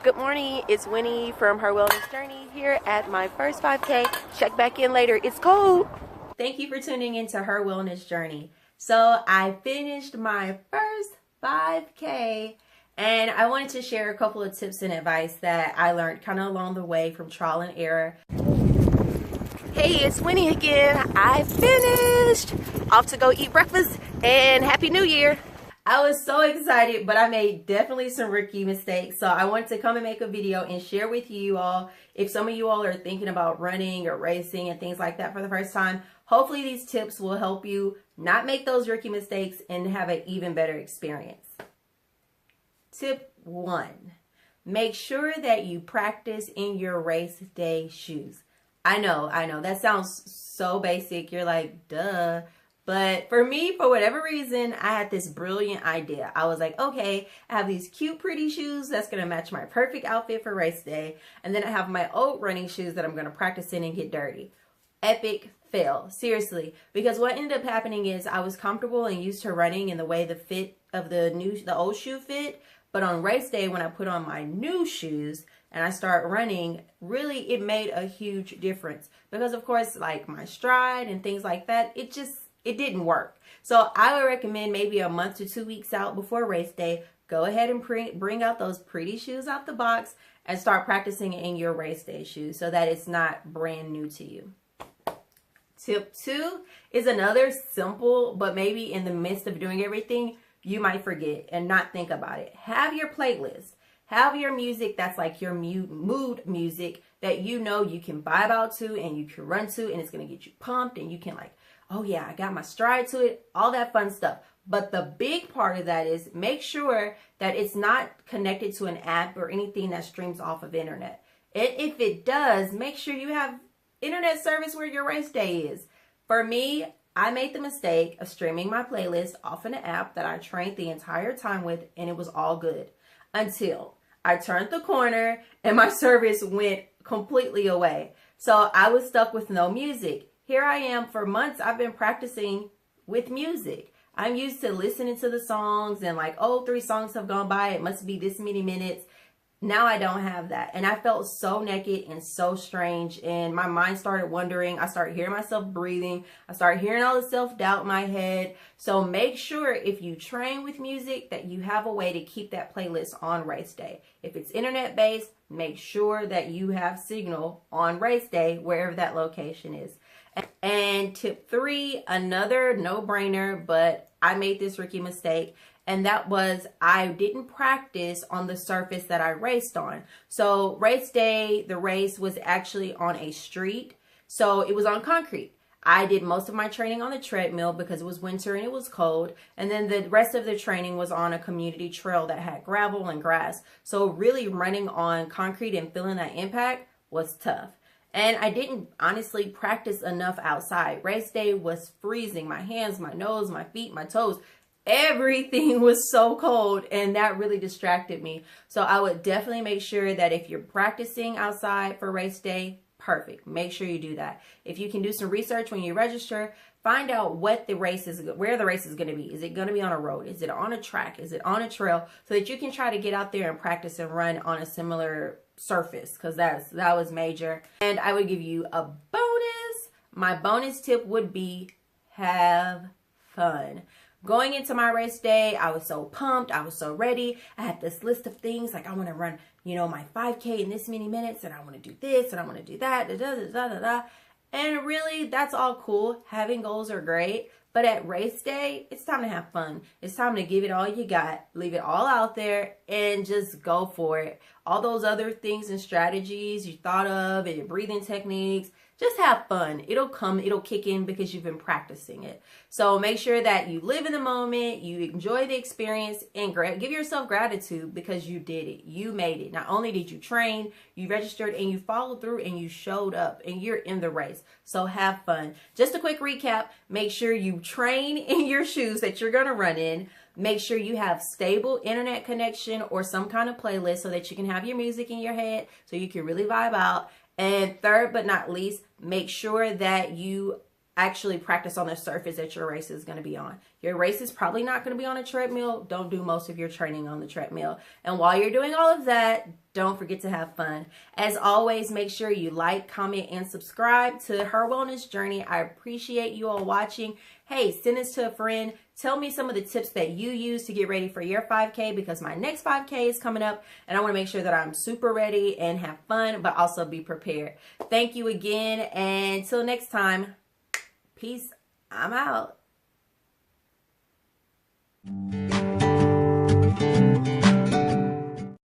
Good morning, it's Winnie from Her Wellness Journey here at my first 5K. Check back in later, it's cold. Thank you for tuning into Her Wellness Journey. So I finished my first 5K and I wanted to share a couple of tips and advice that I learned kind of along the way from trial and error. Hey, it's Winnie again. I finished. Off to go eat breakfast and Happy New Year. I was so excited, but I made definitely some rookie mistakes. So I wanted to come and make a video and share with you all. If some of you all are thinking about running or racing and things like that for the first time, hopefully these tips will help you not make those rookie mistakes and have an even better experience. Tip 1, make sure that you practice in your race day shoes. I know, that sounds so basic. You're like, duh. But for me, for whatever reason, I had this brilliant idea. I was like, okay, I have these cute, pretty shoes that's going to match my perfect outfit for race day. And then I have my old running shoes that I'm going to practice in and get dirty. Epic fail, seriously. Because what ended up happening is I was comfortable and used to running in the way the fit of the old shoe fit. But on race day, when I put on my new shoes and I start running, really, it made a huge difference. Because of course, like my stride and things like that, it didn't work. So I would recommend maybe a month to 2 weeks out before race day, go ahead and bring out those pretty shoes out the box and start practicing in your race day shoes so that it's not brand new to you. Tip 2 is another simple, but maybe in the midst of doing everything, you might forget and not think about it. Have your playlist. Have your music that's like your mood music that you know you can vibe out to and you can run to and it's going to get you pumped and you can like, oh yeah, I got my stride to it, all that fun stuff. But the big part of that is make sure that it's not connected to an app or anything that streams off of internet. If it does, make sure you have internet service where your race day is. For me, I made the mistake of streaming my playlist off an app that I trained the entire time with and it was all good until I turned the corner and my service went completely away. So I was stuck with no music. Here I am for months. I've been practicing with music. I'm used to listening to the songs and like, oh, 3 songs have gone by. It must be this many minutes. Now I don't have that. And I felt so naked and so strange. And my mind started wandering. I started hearing myself breathing. I started hearing all the self-doubt in my head. So make sure if you train with music that you have a way to keep that playlist on race day. If it's internet based, make sure that you have signal on race day, wherever that location is. And tip 3, another no-brainer, but I made this rookie mistake, and that was I didn't practice on the surface that I raced on. So race day, the race was actually on a street, so it was on concrete. I did most of my training on the treadmill because it was winter and it was cold, and then the rest of the training was on a community trail that had gravel and grass. So really running on concrete and feeling that impact was tough. And I didn't honestly practice enough outside. Race day was freezing. My hands, my nose, my feet, my toes, everything was so cold and that really distracted me. So I would definitely make sure that if you're practicing outside for race day, perfect. Make sure you do that. If you can do some research when you register, find out what the race is, where the race is going to be. Is it going to be on a road? Is it on a track? Is it on a trail? So that you can try to get out there and practice and run on a similar surface, because that was major. And I would give you a bonus. My bonus tip would be have fun. Going into my race day, I was so pumped. I was so ready. I had this list of things like I want to run, you know, my 5K in this many minutes, and I want to do this, and I want to do that, da, da, da, da, da, da. And really, that's all cool. Having goals are great. But at race day, it's time to have fun. It's time to give it all you got, leave it all out there, and just go for it. All those other things and strategies you thought of and your breathing techniques, just have fun. It'll come, it'll kick in because you've been practicing it. So make sure that you live in the moment, you enjoy the experience, and give yourself gratitude because you did it. You made it. Not only did you train, you registered and you followed through and you showed up and you're in the race. So have fun. Just a quick recap, make sure you train in your shoes that you're gonna run in. Make sure you have stable internet connection or some kind of playlist so that you can have your music in your head so you can really vibe out. And third but not least, make sure that you actually practice on the surface that your race is going to be on. Your race is probably not going to be on a treadmill. Don't do most of your training on the treadmill. And while you're doing all of that, don't forget to have fun. As always, make sure you like, comment, and subscribe to Her Wellness Journey. I appreciate you all watching. Hey, send this to a friend. Tell me some of the tips that you use to get ready for your 5K, because my next 5K is coming up and I want to make sure that I'm super ready and have fun, but also be prepared. Thank you again, and until next time, peace. I'm out.